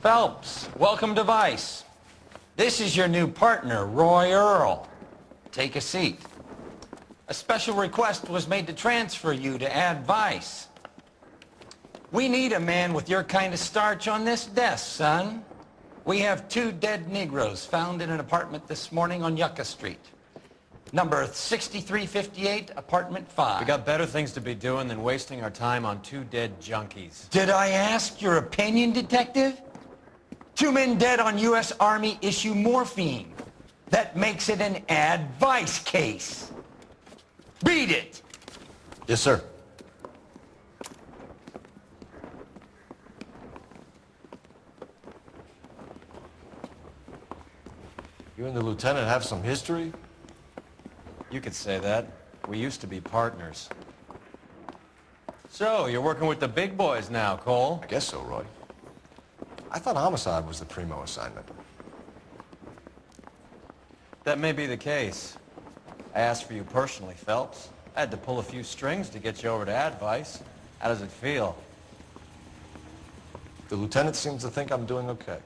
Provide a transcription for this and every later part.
Phelps, welcome to Vice. This is your new partner, Roy Earl. Take a seat. A special request was made to transfer you to add Vice. We need a man with your kind of starch on this desk, son. We have 2 dead Negroes found in an apartment this morning on Yucca Street. Number 6358, apartment 5. We got better things to be doing than wasting our time on 2 dead junkies. Did I ask your opinion, detective? 2 men dead on U.S. Army issue morphine. That makes it an advice case. Read it. Yes, sir. You and the lieutenant have some history? You could say that. We used to be partners. So, you're working with the big boys now, Cole? I guess so, Roy. I thought homicide was the primo assignment. That may be the case. I asked for you personally, Phelps. I had to pull a few strings to get you over to Advice. How does it feel? The lieutenant seems to think I'm doing okay.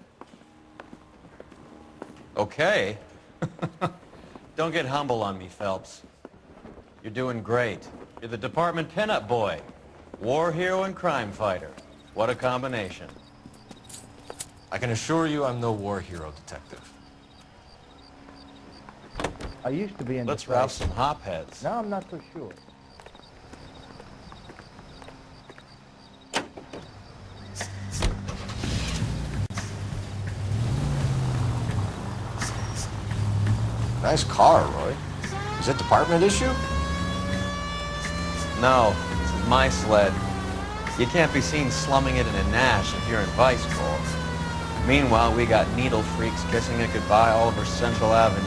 Okay? Don't get humble on me, Phelps. You're doing great. You're the department pinup boy. War hero and crime fighter. What a combination. I can assure you I'm no war hero, detective. I used to be in Let's the rouse some hopheads. Now I'm not so sure. Nice car, Roy. Is it department issue? No, this is my sled. You can't be seen slumming it in a Nash if you're in Vice, Cole. Meanwhile, we got needle freaks kissing it goodbye all over Central Avenue.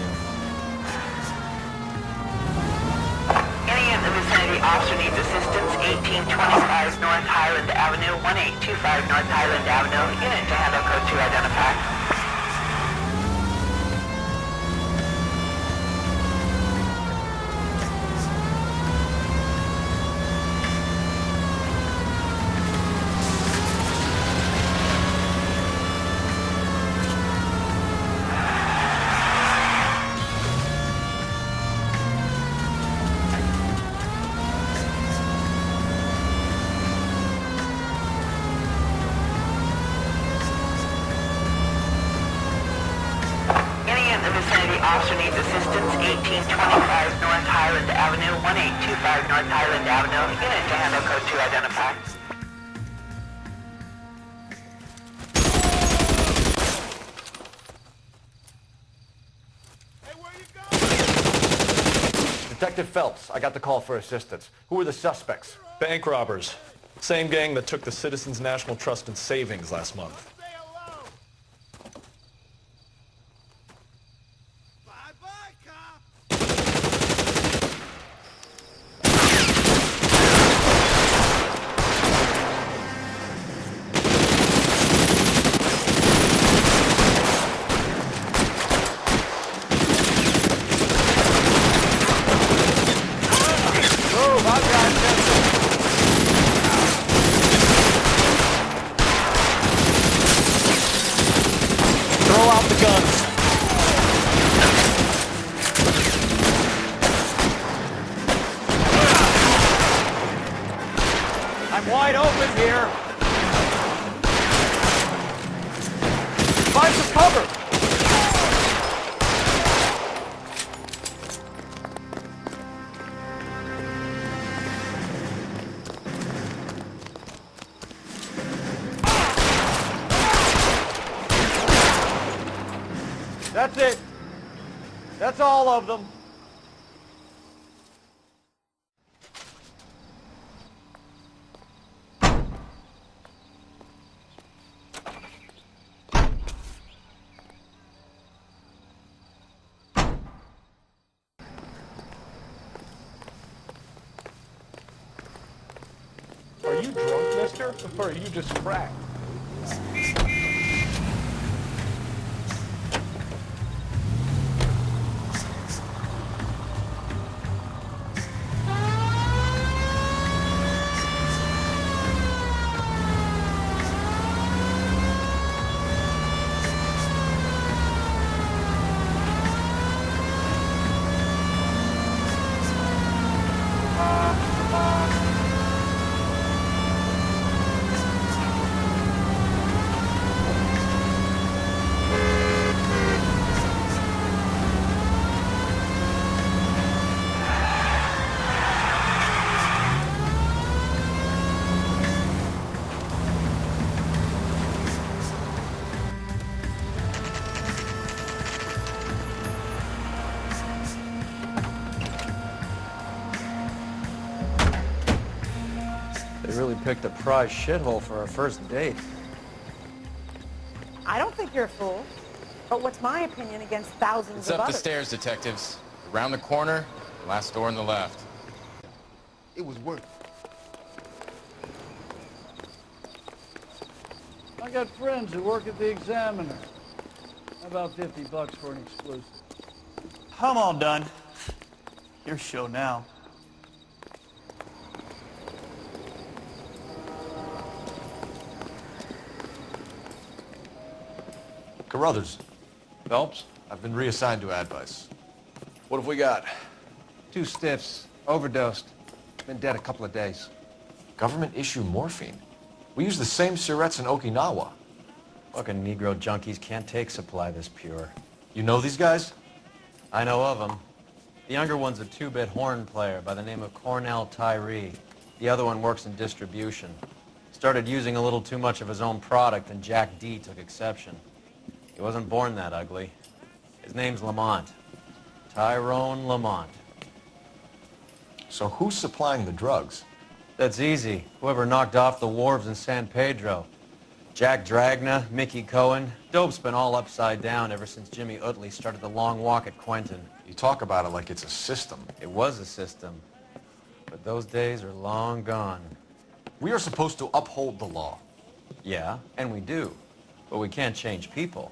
Any in the vicinity officer needs assistance, 1825 North Highland Avenue, 1825 North Highland Avenue. Unit to handle code 2 identified. Officer needs assistance, 1825 North Highland Avenue, 1825 North Highland Avenue. Unit to handle code 2 identified. Hey, where you going? Detective Phelps, I got the call for assistance. Who are the suspects? Bank robbers. Same gang that took the Citizens National Trust and Savings last month. Stay alone. Bye-bye, cop. Move, I've got this. Throw out the guns. I'm wide open here. Find some cover. That's it. That's all of them. Are you drunk, mister? Or are you just cracked? picked a prize shithole for our first date. I don't think you're a fool. But what's my opinion against thousands It's of up the others? stairs, detectives. Around the corner, last door on the left. It was worth it. I got friends who work at the Examiner. How about $50 for an exclusive? I'm all done. Your show now. Carruthers, Phelps? I've been reassigned to advice. What have we got? 2 stiffs, overdosed. Been dead a couple of days. Government issue morphine. We use the same syrettes in Okinawa. Fucking Negro junkies can't take supply this pure. You know these guys? I know of them. The younger one's a 2-bit horn player by the name of Cornell Tyree. The other one works in distribution. Started using a little too much of his own product, and Jack D took exception. He wasn't born that ugly. His name's Lamont. Tyrone Lamont. So who's supplying the drugs? That's easy. Whoever knocked off the wharves in San Pedro. Jack Dragna, Mickey Cohen. Dope's been all upside down ever since Jimmy Utley started the long walk at Quentin. You talk about it like it's a system. It was a system. But those days are long gone. We are supposed to uphold the law. Yeah, and we do. But we can't change people.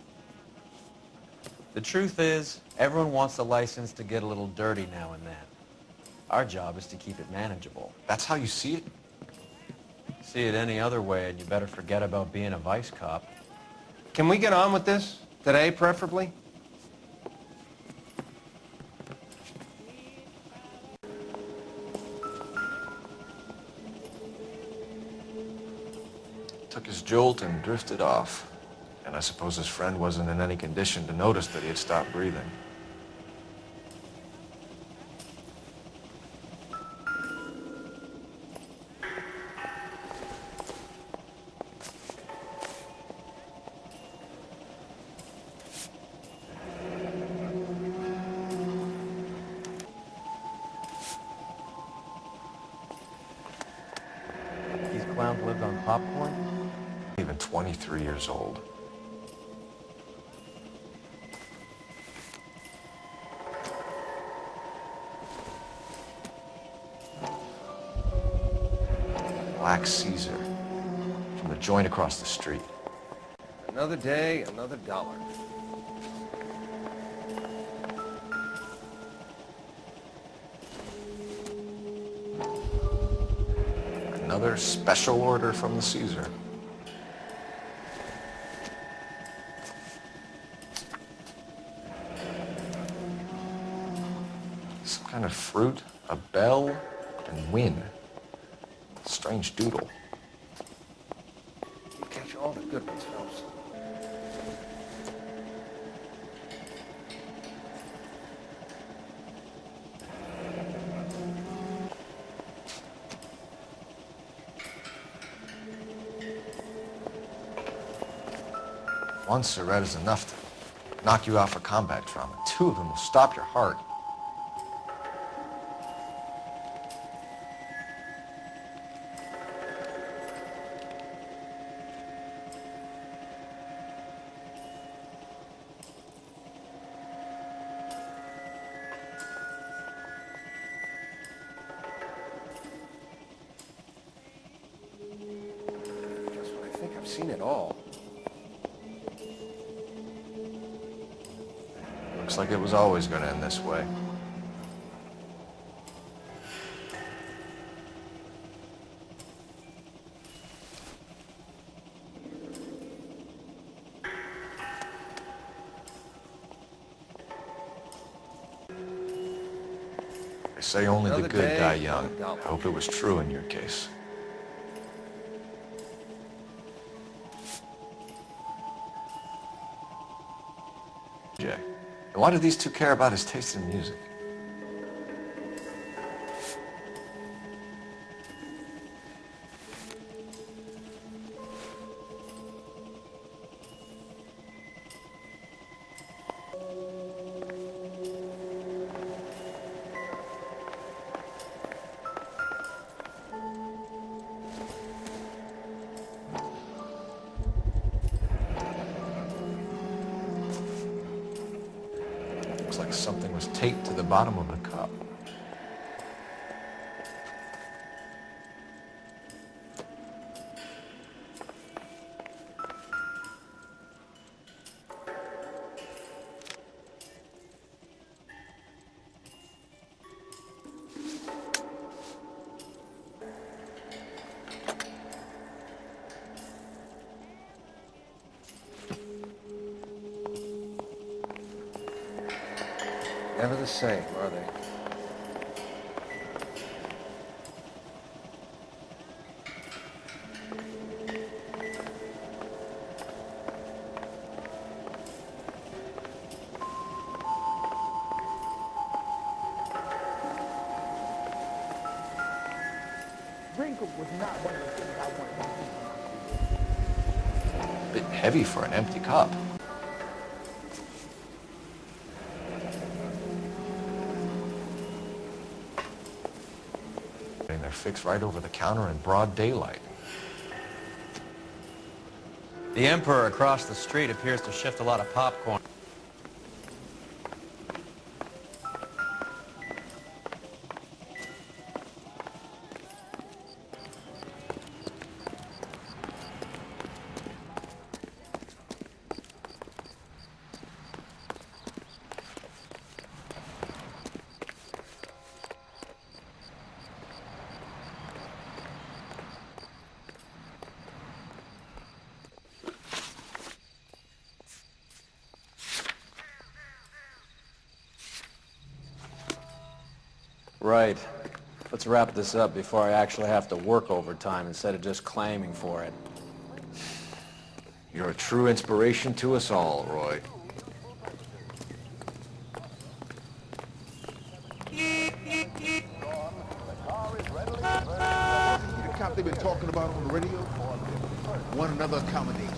The truth is, everyone wants a license to get a little dirty now and then. Our job is to keep it manageable. That's how you see it? See it any other way, and you better forget about being a vice cop. Can we get on with this? Today, preferably? Took his jolt and drifted off. And I suppose his friend wasn't in any condition to notice that he had stopped breathing. These clowns lived on popcorn? Even 23 years old. Black Caesar from the joint across the street. Another day, another dollar. Another special order from the Caesar. Some kind of fruit, a bell, and win. Strange doodle. You catch all the good ones, Phelps. One cigarette is enough to knock you out for combat trauma. 2 of them will stop your heart. Just when I think I've seen it all. Looks like it was always going to end this way. They say only the Another good day, die young. another dollar. I hope it was true in your case. Jay. And why do these 2 care about his taste in music? like something was taped to the bottom of the cup. Never the same, are they? Wrinkle was not one of the things I wanted. A bit heavy for an empty cup. They're fixed right over the counter in broad daylight. The Emperor across the street appears to shift a lot of popcorn. Right. Let's wrap this up before I actually have to work overtime instead of just claiming for it. You're a true inspiration to us all, Roy. The cop they've been talking about on the radio? Want another accommodation.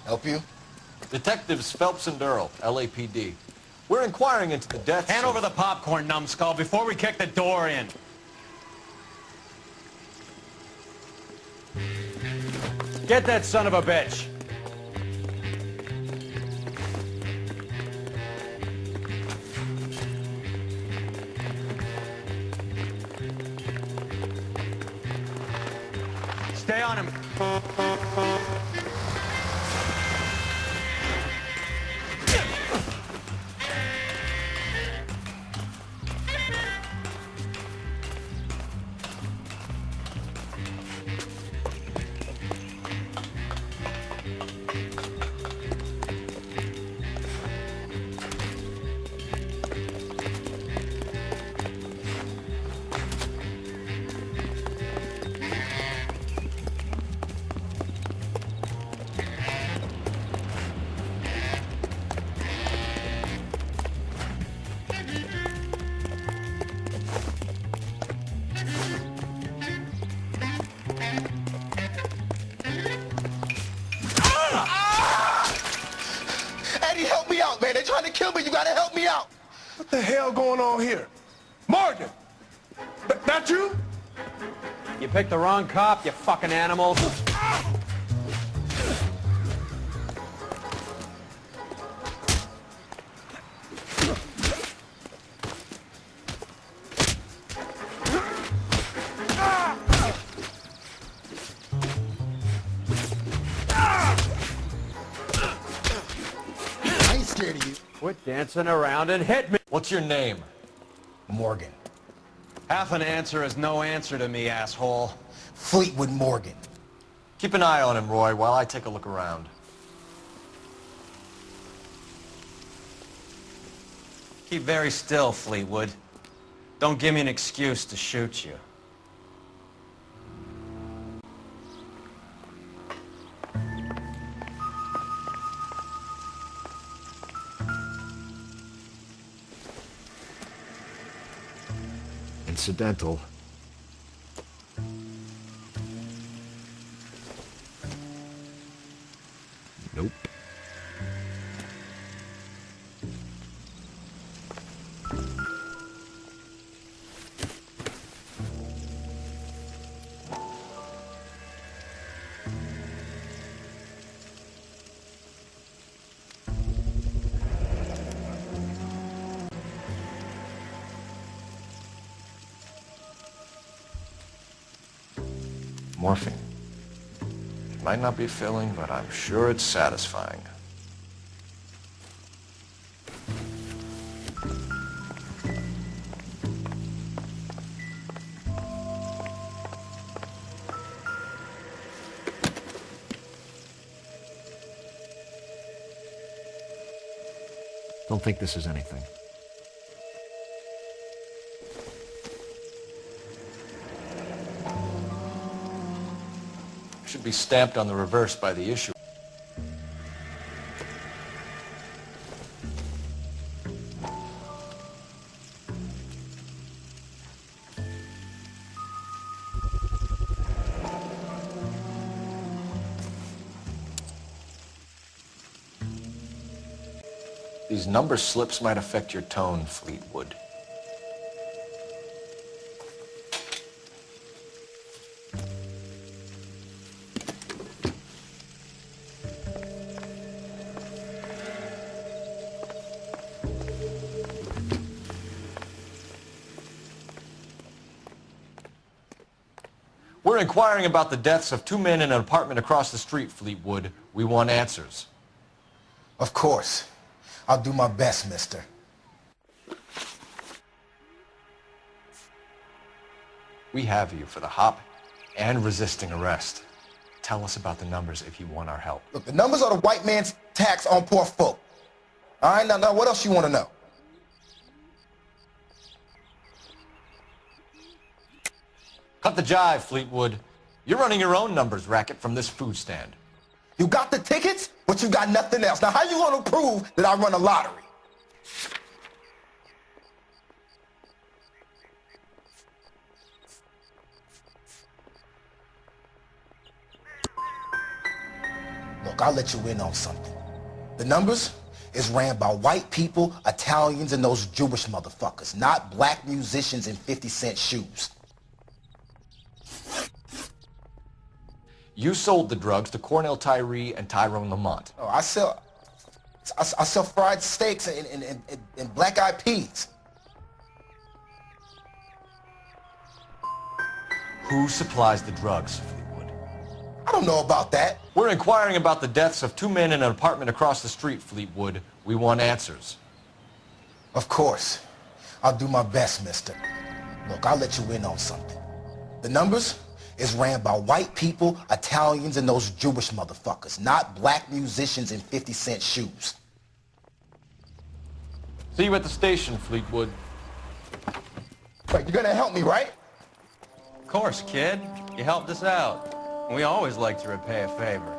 Help you? Detectives Phelps and Earl, LAPD. We're inquiring into the deaths Hand of... over the popcorn, numbskull, before we kick the door in. Get that son of a bitch! Stay on him. Eddie, help me out, man. They're trying to kill me. You gotta help me out. What the hell going on here? Morgan! That you? You picked the wrong cop, you fucking animals. I ain't scared of you. Quit dancing around and hit me. What's your name? Morgan. Half an answer is no answer to me, asshole. Fleetwood Morgan. Keep an eye on him, Roy, while I take a look around. Keep very still, Fleetwood. Don't give me an excuse to shoot you. Incidental. Nope. Morphine. It might not be filling, but I'm sure it's satisfying. Don't think this is anything. Should be stamped on the reverse by the issue. These number slips might affect your tone, Fleetwood. We're inquiring about the deaths of 2 men in an apartment across the street, Fleetwood. We want answers. Of course. I'll do my best, mister. We have you for the hop and resisting arrest. Tell us about the numbers if you want our help. Look, the numbers are the white man's tax on poor folk. All right, now what else you want to know? Cut the jive, Fleetwood. You're running your own numbers racket from this food stand. You got the tickets, but you got nothing else. Now, how you going to prove that I run a lottery? Look, I'll let you in on something. The numbers is ran by white people, Italians, and those Jewish motherfuckers, not black musicians in 50-cent shoes. You sold the drugs to Cornell Tyree and Tyrone Lamont. Oh, I sell fried steaks and black-eyed peas. Who supplies the drugs, Fleetwood? I don't know about that. We're inquiring about the deaths of 2 men in an apartment across the street, Fleetwood. We want answers. Of course. I'll do my best, mister. Look, I'll let you in on something. The numbers is ran by white people, Italians, and those Jewish motherfuckers, not black musicians in 50-cent shoes. See you at the station, Fleetwood. Wait, you're gonna help me, right? Of course, kid. You helped us out. We always like to repay a favor.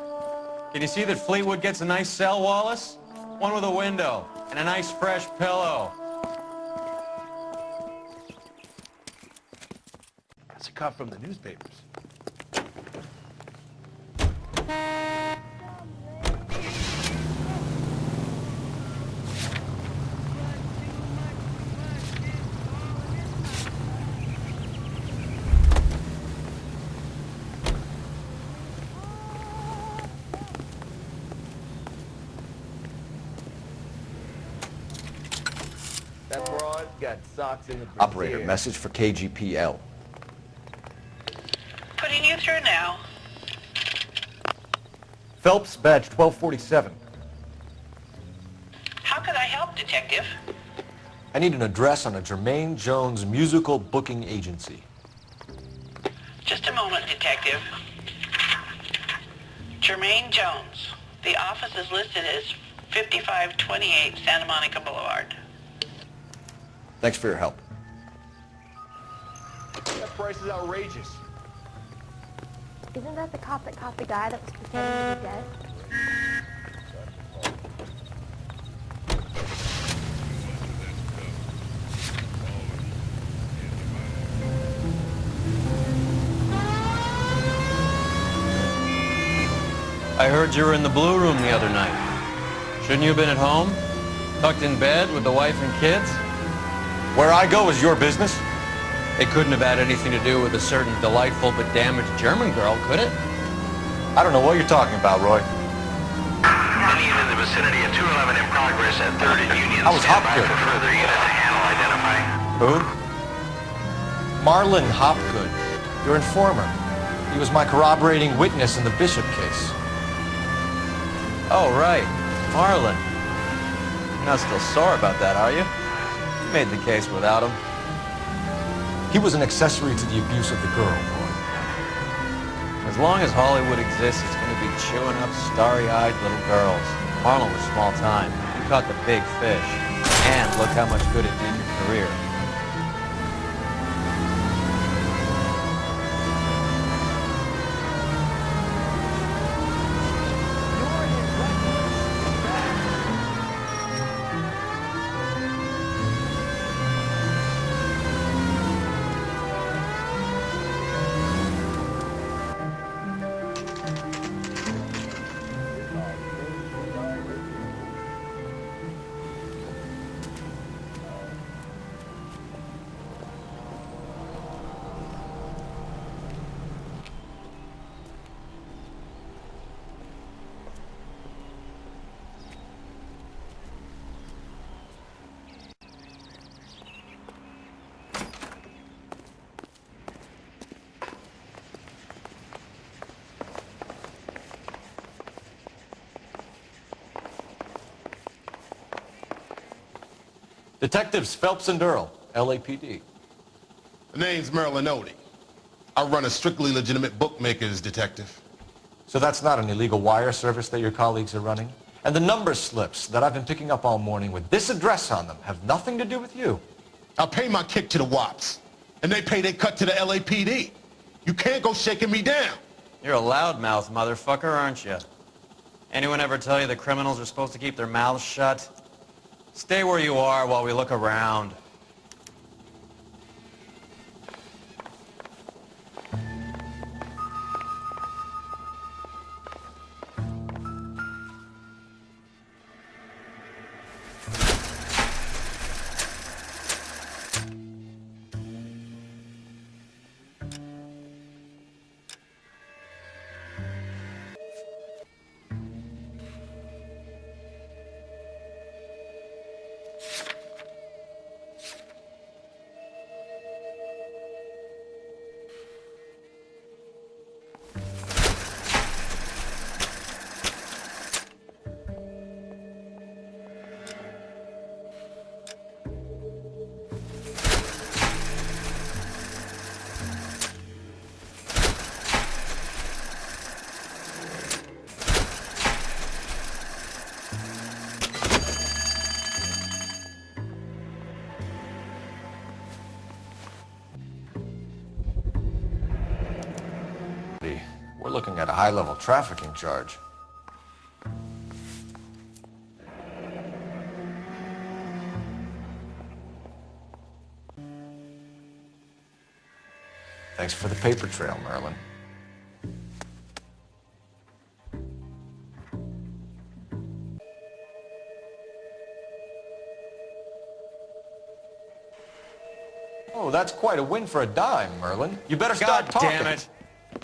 Can you see that Fleetwood gets a nice cell, Wallace? One with a window and a nice fresh pillow. That's a cut from the newspapers. That broad got socks in the brassiere. Operator, message for KGPL. Putting you through now. Phelps, badge 1247. How could I help, Detective? I need an address on a Jermaine Jones musical booking agency. Just a moment, Detective. Jermaine Jones. The office is listed as 5528 Santa Monica Boulevard. Thanks for your help. That price is outrageous. Isn't that the cop that caught the guy that was pretending to be dead? I heard you were in the blue room the other night. Shouldn't you have been at home? Tucked in bed with the wife and kids? Where I go is your business? It couldn't have had anything to do with a certain delightful but damaged German girl, could it? I don't know what you're talking about, Roy. Union in the vicinity of 211 in progress at 3rd and Union. I was Stand by Hopgood. for further unit to handle identifying. Who? Marlon Hopgood, your informer. He was my corroborating witness in the Bishop case. Oh, right. Marlon. You're not still sore about that, are you? You made the case without him. He was an accessory to the abuse of the girl, Roy. As long as Hollywood exists, it's going to be chewing up starry-eyed little girls. Marlon was small time. You caught the big fish. And look how much good it did your career. Detectives Phelps and Earl, LAPD. The name's Merlin Odie. I run a strictly legitimate bookmaker's detective. So that's not an illegal wire service that your colleagues are running? And the number slips that I've been picking up all morning with this address on them have nothing to do with you? I pay my kick to the WAPs, and they pay their cut to the LAPD. You can't go shaking me down. You're a loudmouth motherfucker, aren't you? Anyone ever tell you that criminals are supposed to keep their mouths shut? Stay where you are while we look around. We're looking at a high-level trafficking charge. Thanks for the paper trail, Merlin. Oh, that's quite a win for a dime, Merlin. You better start talking. God damn it.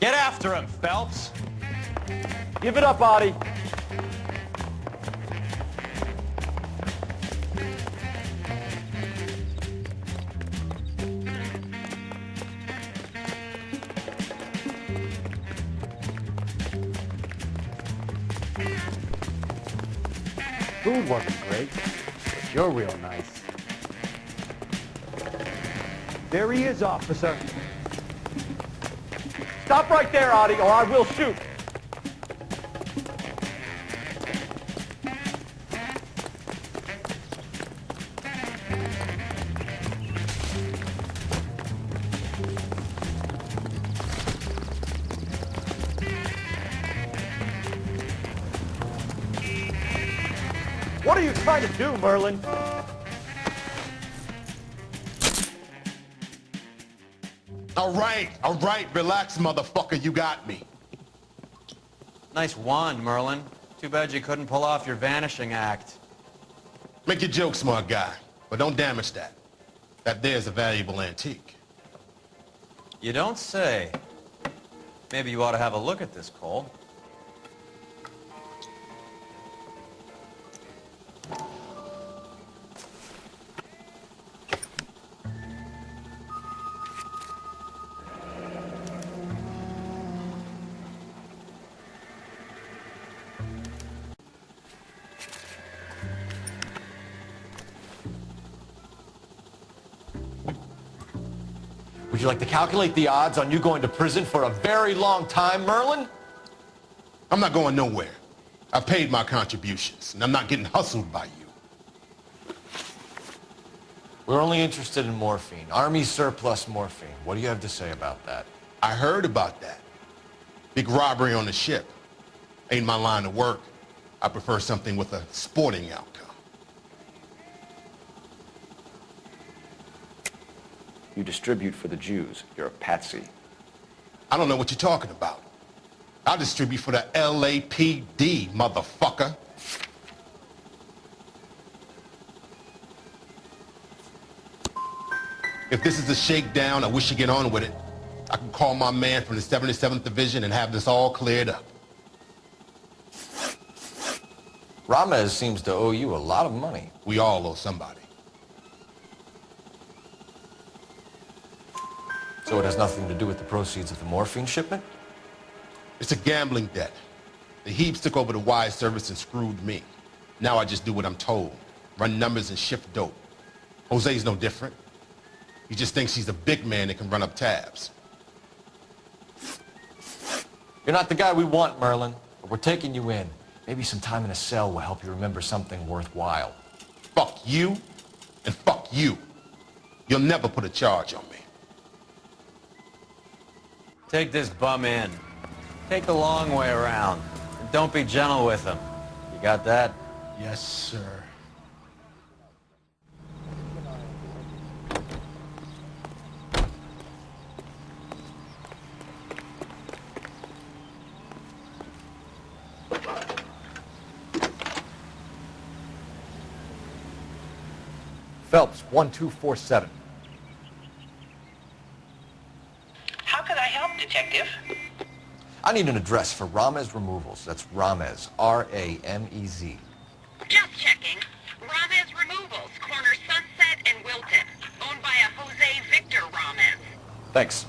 Get after him, Phelps. Give it up, Audie. Food wasn't great, but you're real nice. There he is, officer. Stop right there, Audie, or I will shoot. What are you trying to do, Merlin? All right, relax, motherfucker, you got me. Nice wand, Merlin. Too bad you couldn't pull off your vanishing act. Make your joke, smart guy, but don't damage that. That there's a valuable antique. You don't say. Maybe you ought to have a look at this, Cole. Would you like to calculate the odds on you going to prison for a very long time, Merlin? I'm not going nowhere. I've paid my contributions, and I'm not getting hustled by you. We're only interested in morphine. Army surplus morphine. What do you have to say about that? I heard about that. Big robbery on the ship. Ain't my line of work. I prefer something with a sporting outcome. You distribute for the Jews. You're a patsy. I don't know what you're talking about. I distribute for the LAPD, motherfucker. If this is a shakedown, I wish you get on with it. I can call my man from the 77th Division and have this all cleared up. Ramez seems to owe you a lot of money. We all owe somebody. So it has nothing to do with the proceeds of the morphine shipment? It's a gambling debt. The Heaps took over the wire service and screwed me. Now I just do what I'm told. Run numbers and shift dope. Jose's no different. He just thinks he's a big man that can run up tabs. You're not the guy we want, Merlin, but we're taking you in. Maybe some time in a cell will help you remember something worthwhile. Fuck you, and fuck you. You'll never put a charge on me. Take this bum in. Take the long way around. And don't be gentle with him. You got that? Yes, sir. Phelps, 1247. How could I help, Detective? I need an address for Ramez Removals. That's Ramez, R-A-M-E-Z. Just checking. Ramez Removals, corner Sunset and Wilton. Owned by a Jose Victor Ramez. Thanks.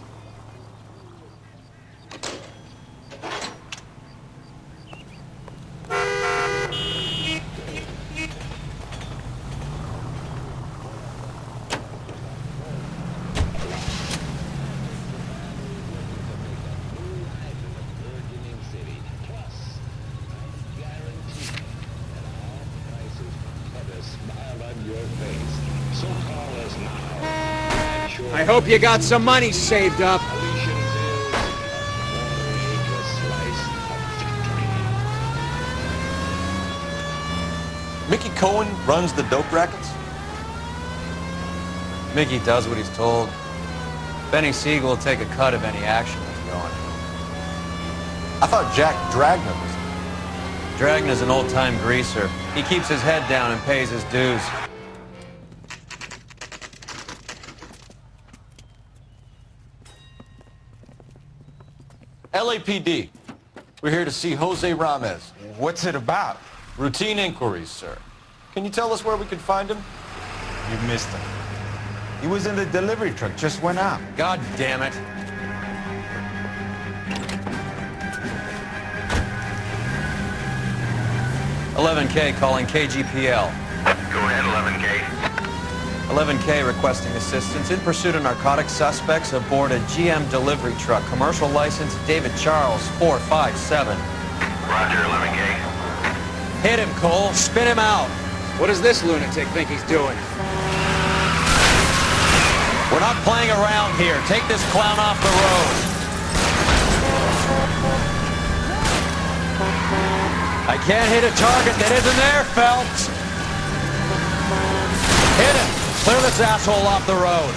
I hope you got some money saved up. Mickey Cohen runs the dope rackets? Mickey does what he's told. Benny Siegel will take a cut of any action that's going. I thought Jack Dragna was... Dragna's an old-time greaser. He keeps his head down and pays his dues. LAPD. We're here to see Jose Ramez. What's it about? Routine inquiries, sir. Can you tell us where we can find him? You missed him. He was in the delivery truck, just went out. God damn it. $11K calling KGPL. Go ahead, 11K. 11K requesting assistance in pursuit of narcotic suspects aboard a GM delivery truck. Commercial license David Charles 457. Roger, 11K. Hit him, Cole. Spin him out. What does this lunatic think he's doing? We're not playing around here. Take this clown off the road. I can't hit a target that isn't there, Phelps. Hit him. Clear this asshole off the road.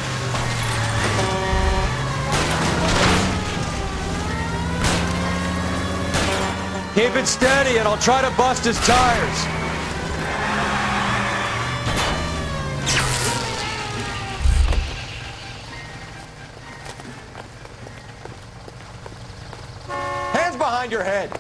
Keep it steady and I'll try to bust his tires. Hands behind your head.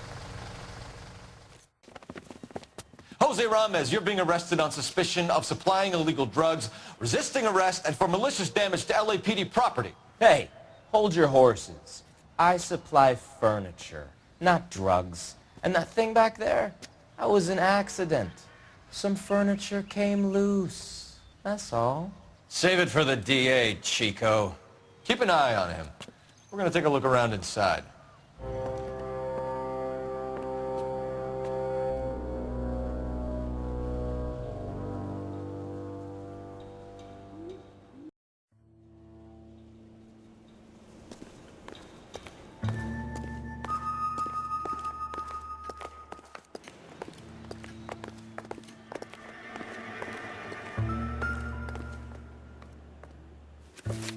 Jose Ramos, you're being arrested on suspicion of supplying illegal drugs, resisting arrest, and for malicious damage to LAPD property. Hey, hold your horses. I supply furniture, not drugs. And that thing back there, that was an accident. Some furniture came loose. That's all. Save it for the DA, Chico. Keep an eye on him. We're gonna take a look around inside.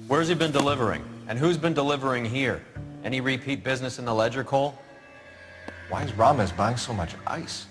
Where's he been delivering? And who's been delivering here? Any repeat business in the ledger, Cole? Why is Ramos buying so much ice?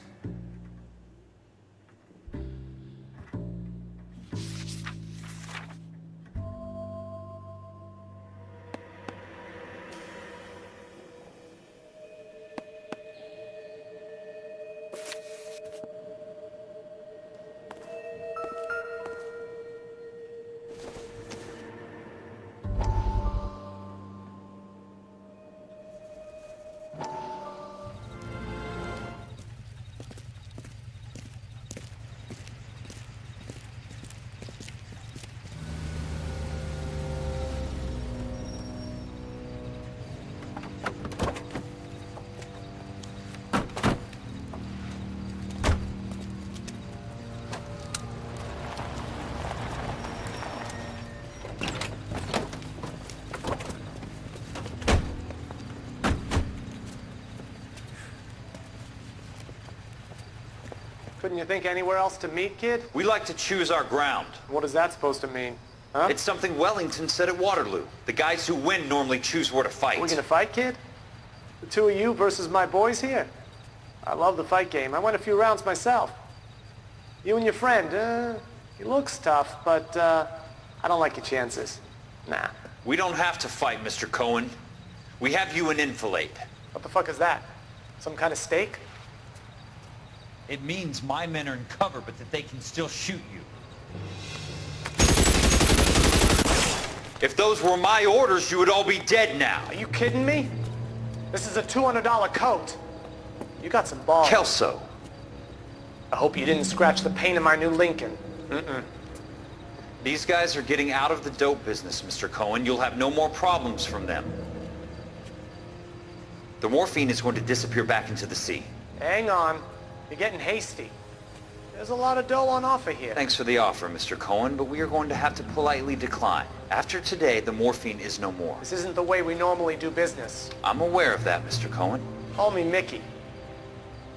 Couldn't you think anywhere else to meet, kid? We like to choose our ground. What is that supposed to mean? Huh? It's something Wellington said at Waterloo. The guys who win normally choose where to fight. We gonna fight, kid? The two of you versus my boys here? I love the fight game. I went a few rounds myself. You and your friend, he looks tough, but I don't like your chances. Nah. We don't have to fight, Mr. Cohen. We have you an enfilade. What the fuck is that? Some kind of steak? It means my men are in cover, but that they can still shoot you. If those were my orders, you would all be dead now. Are you kidding me? This is a $200 coat. You got some balls. Kelso. I hope you didn't scratch the paint of my new Lincoln. These guys are getting out of the dope business, Mr. Cohen. You'll have no more problems from them. The morphine is going to disappear back into the sea. Hang on. You're getting hasty. There's a lot of dough on offer here. Thanks for the offer, Mr. Cohen, but we are going to have to politely decline. After today, the morphine is no more. This isn't the way we normally do business. I'm aware of that, Mr. Cohen. Call me Mickey.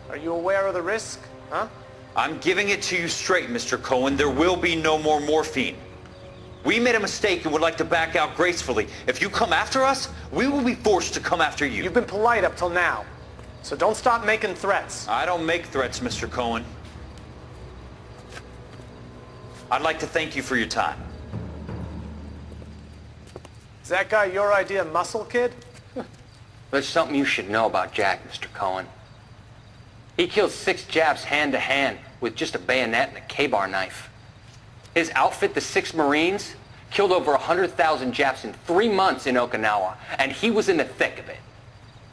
Are you aware of the risk, huh? I'm giving it to you straight, Mr. Cohen. There will be no more morphine. We made a mistake and would like to back out gracefully. If you come after us, we will be forced to come after you. You've been polite up till now. So don't stop making threats. I don't make threats, Mr. Cohen. I'd like to thank you for your time. Is that guy your idea of muscle, kid? There's something you should know about Jack, Mr. Cohen. He killed 6 Japs hand-to-hand with just a bayonet and a K-bar knife. His outfit, the 6 Marines, killed over 100,000 Japs in 3 months in Okinawa, and he was in the thick of it.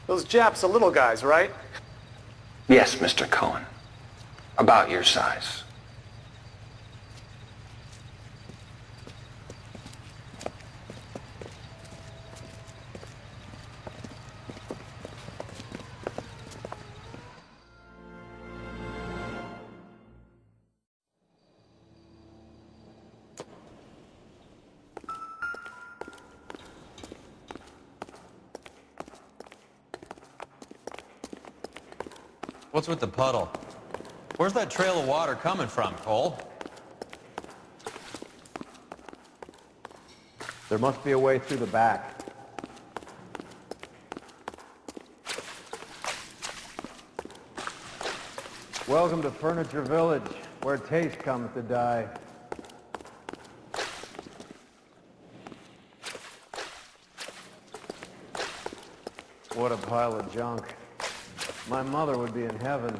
Those Japs are little guys, right? Yes, Mr. Cohen. About your size. What's with the puddle? Where's that trail of water coming from, Cole? There must be a way through the back. Welcome to Furniture Village, where taste comes to die. What a pile of junk. My mother would be in heaven.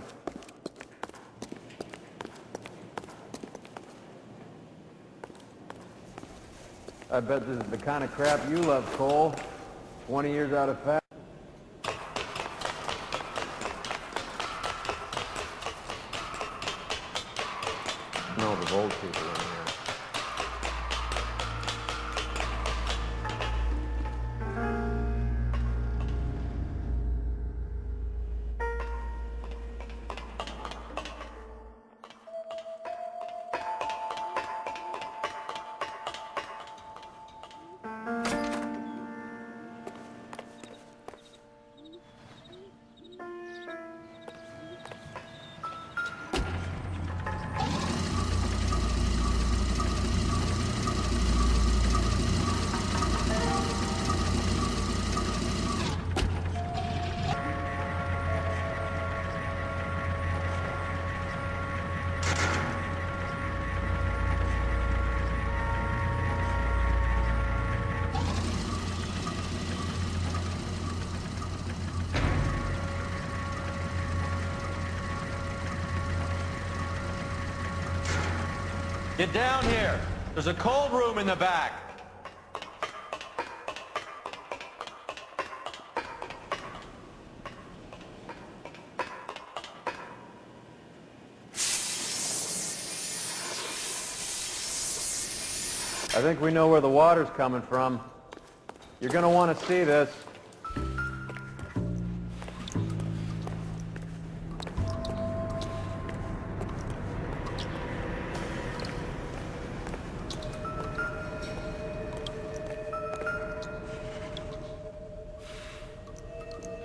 I bet this is the kind of crap you love, Cole. 20 years out of fashion. Smells of old people in here. Get down here. There's a cold room in the back. I think we know where the water's coming from. You're gonna want to see this.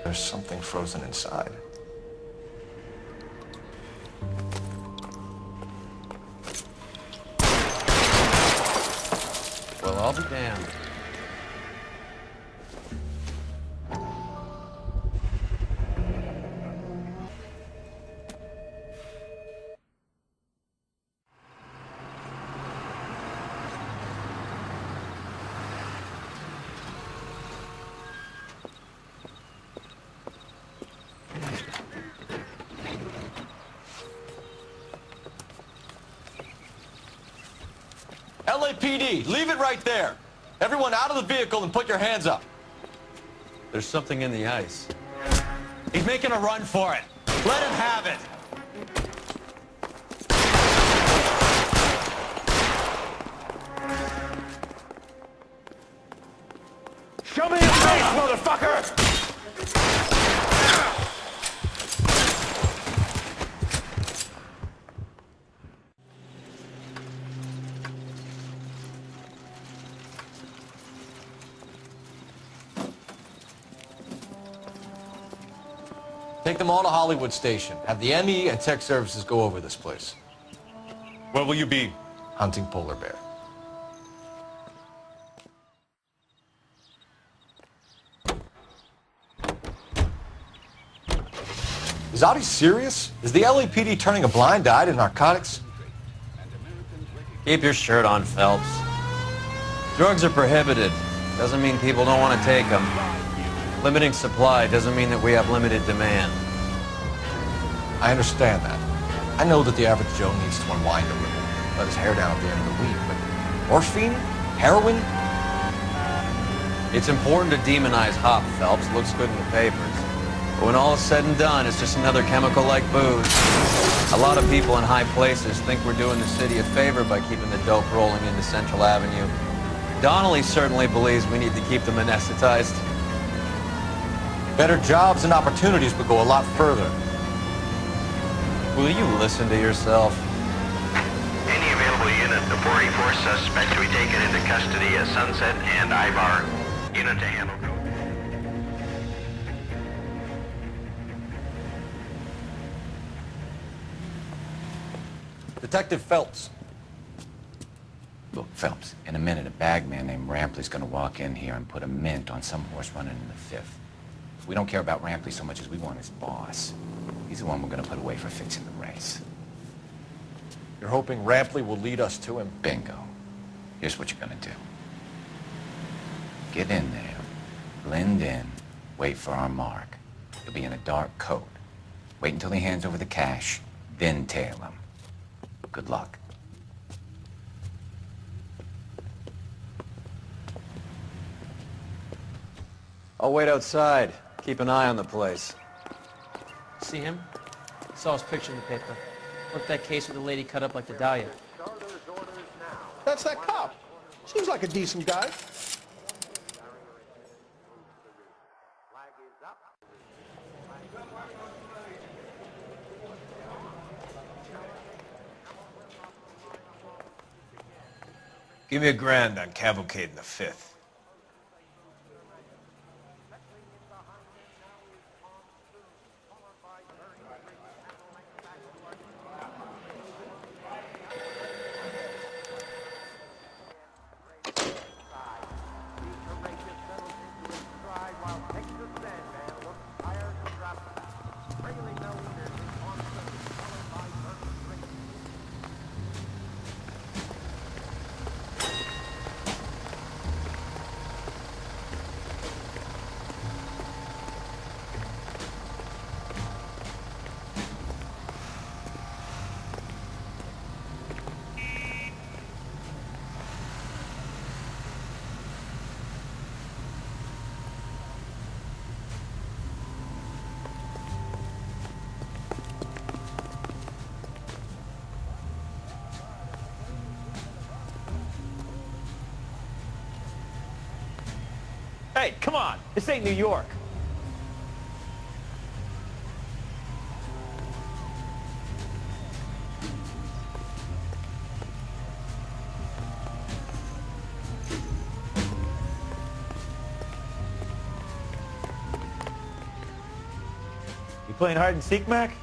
There's something frozen inside. Well, I'll be damned. LAPD, leave it right there. Everyone out of the vehicle and put your hands up. There's something in the ice. He's making a run for it. Let him have it. Show me your face, motherfucker! Take them all to Hollywood Station. Have the ME and tech services go over this place. Where will you be? Hunting polar bear. Is Audie serious? Is the LAPD turning a blind eye to narcotics? Keep your shirt on, Phelps. Drugs are prohibited. Doesn't mean people don't want to take them. Limiting supply doesn't mean that we have limited demand. I understand that. I know that the average Joe needs to unwind a little, let his hair down at the end of the week, but morphine? Heroin? It's important to demonize hop, Phelps. Looks good in the papers. But when all is said and done, it's just another chemical like booze. A lot of people in high places think we're doing the city a favor by keeping the dope rolling into Central Avenue. Donnelly certainly believes we need to keep them anesthetized. Better jobs and opportunities would go a lot further. Will you listen to yourself? Any available unit, the 44 suspects to be taken into custody at Sunset and Ivar. Unit to handle. Detective Phelps. Look, Phelps, in a minute, a bagman named Rampley's gonna walk in here and put a mint on some horse running in the 5th. We don't care about Rampley so much as we want his boss. He's the one we're gonna put away for fixing the race. You're hoping Rampley will lead us to him? Bingo. Here's what you're gonna do. Get in there, blend in, wait for our mark. You'll be in a dark coat. Wait until he hands over the cash, then tail him. Good luck. I'll wait outside. Keep an eye on the place. See him? Saw his picture in the paper. Worked that case with the lady cut up like the Dahlia. That's that cop. Seems like a decent guy. Give me $1,000 on Cavalcade in the 5th. Hey, come on. This ain't New York. You playing hide and seek, Mac?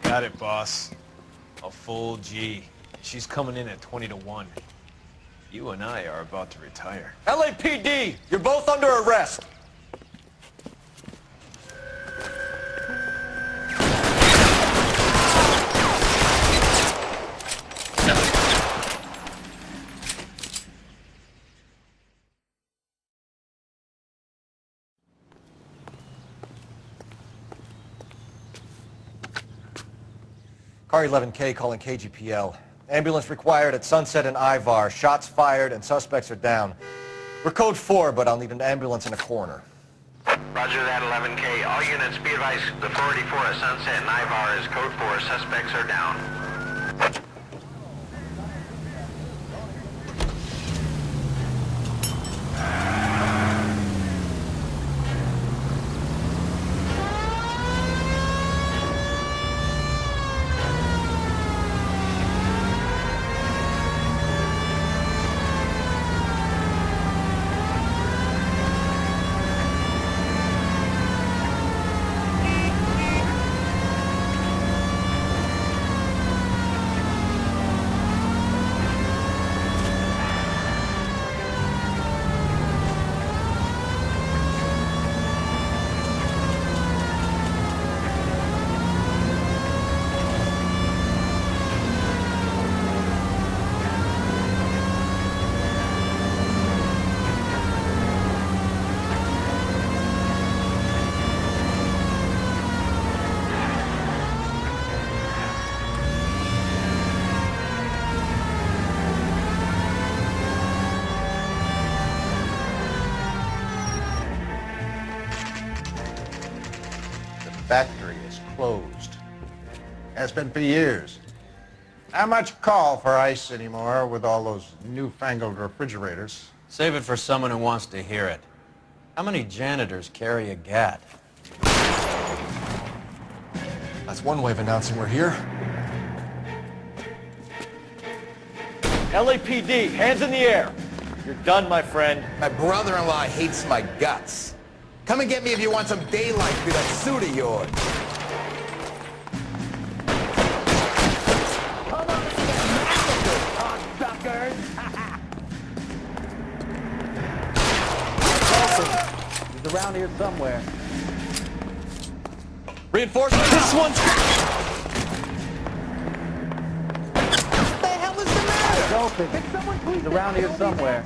Got it, boss. A full G. She's coming in at 20-1. You and I are about to retire. LAPD, you're both under arrest. Car 11K calling KGPL. Ambulance required at Sunset and Ivar. Shots fired and suspects are down. We're code 4, but I'll need an ambulance in a corner. Roger that, 11K. All units be advised, the 484 at Sunset and Ivar is code 4. Suspects are down. Factory is closed. Has been for years. Not much call for ice anymore with all those newfangled refrigerators. Save it for someone who wants to hear it. How many janitors carry a gat? That's one way of announcing we're here. LAPD, hands in the air. You're done, my friend. My brother-in-law hates my guts. Come and get me if you want some daylight through that suit of yours. Come on and get mad at this, cocksuckers! around here somewhere. Reinforcements! This one's... What the hell is the matter? It's open. Can someone please He's around here somewhere.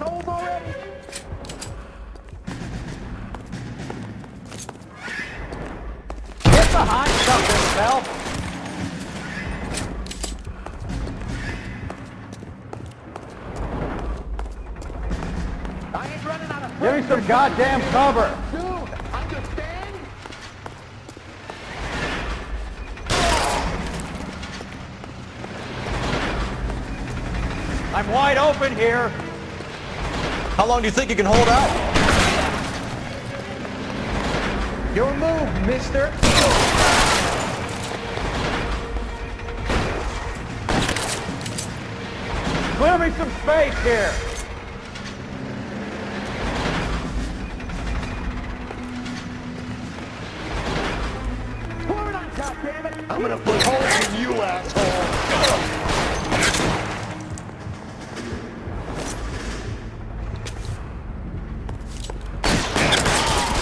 Get behind something, Phelps. Give me some goddamn cover! Dude, understand? I'm wide open here! How long do you think you can hold out? Your move, mister! Clear me some space here! I'm gonna put holes in you, asshole!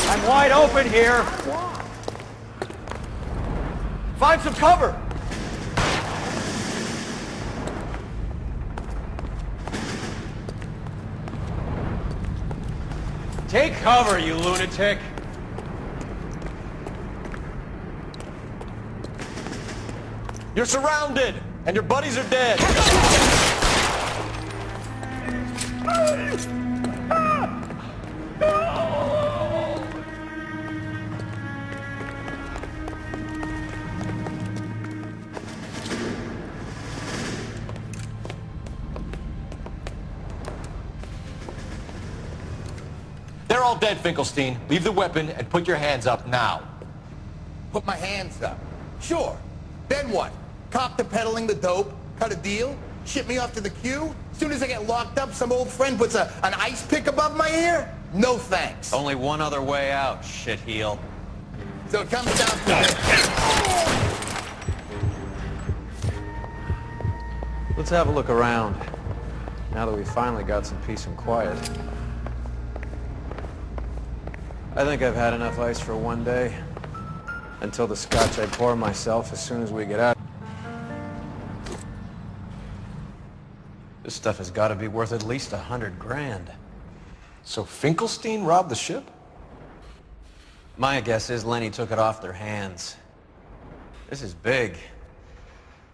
I'm wide open here! Find some cover! Take cover, you lunatic! You're surrounded, and your buddies are dead. They're all dead, Finkelstein. Leave the weapon and put your hands up now. Put my hands up. Sure. Then what? Cop to peddling the dope? Cut a deal? Ship me off to the queue? Soon as I get locked up, some old friend puts an ice pick above my ear? No thanks. Only one other way out, shitheel. So it comes down to this. Let's have a look around, now that we finally got some peace and quiet. I think I've had enough ice for one day, until the scotch I pour myself as soon as we get out. This stuff has got to be worth at least 100 grand. So Finkelstein robbed the ship? My guess is Lenny took it off their hands. This is big.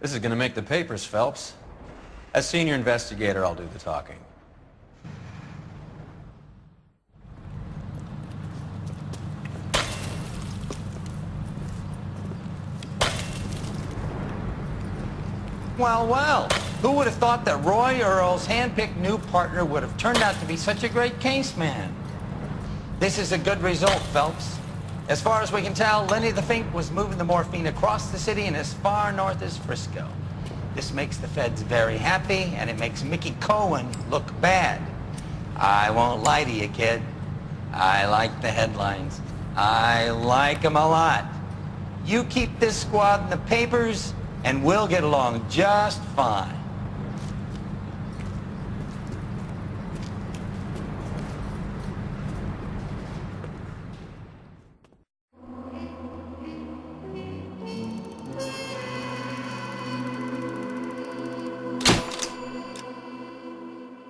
This is going to make the papers, Phelps. As senior investigator, I'll do the talking. Well, well, who would have thought that Roy Earl's hand-picked new partner would have turned out to be such a great case man? This is a good result, Phelps. As far as we can tell, Lenny the Fink was moving the morphine across the city and as far north as Frisco. This makes the feds very happy, and it makes Mickey Cohen look bad. I won't lie to you, kid. I like the headlines. I like them a lot. You keep this squad in the papers, and we'll get along just fine.